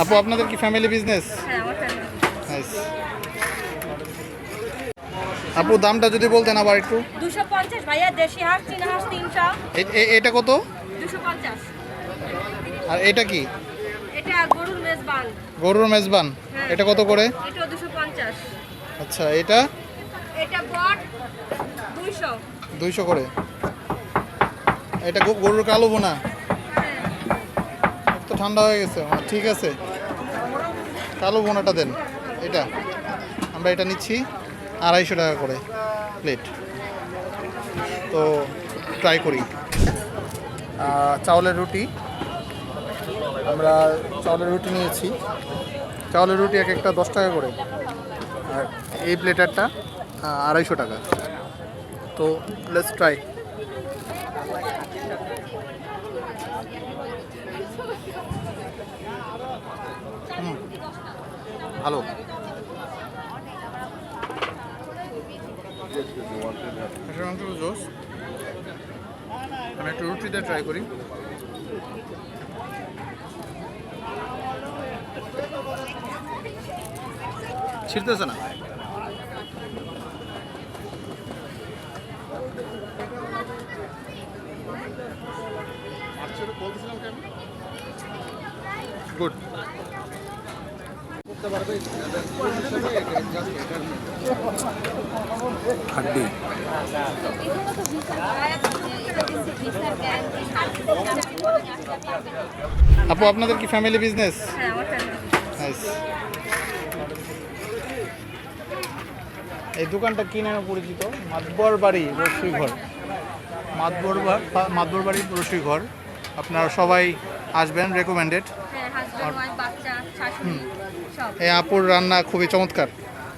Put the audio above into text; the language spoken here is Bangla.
আপু আপনাদের কি ফ্যামিলি বিজনেস? হ্যাঁ, আমার ফ্যামিলি। নাইস। আপু দামটা যদি বলতেন আবার একটু। 250 ভাইয়া, দেশি হাঁস, চীনা হাঁস 300। এটা কত? 250। আর এটা কি? এটা গরুর মেজবান। গরুর মেজবান। হ্যাঁ। এটা কত করে? এটা 250। আচ্ছা এটা এটা বট 200। 200 করে। এটা গরুর কালো বোনা। হ্যাঁ। তো ঠান্ডা হয়ে গেছে। ঠিক আছে, কালো বোনাটা দেন। এটা আমরা এটা নিচ্ছি 250 টাকা করে প্লেট। তো ট্রাই করি। চাউলের রুটি, আমরা চাউলের রুটি নিয়েছি। চাউলের রুটি এক একটা 10 টাকা করে, আর এই প্লেটারটা 250 টাকা। তো লেটস ট্রাই। ভালো। জোস। আমি একটু রুটিতে ট্রাই করি। ছিঁড়তেছে না। গুড। হাড্ডি। আপু আপনাদের কি ফ্যামিলি বিজনেস? হ্যাঁ, আমার ফ্যামিলি। নাইস। এই দোকানটা কি নামে পরিচিত? মাতবর বাড়ি রসুই ঘর। মাতবর বাড়ি রসুই ঘর। আপনারা সবাই আসবেন, রেকমেন্ডেড। হ্যাঁ, হাজবেন্ড, ওয়াইফ, বাচ্চা, শাশুড়ি সব। এই আপুর রান্না খুবই চমৎকার।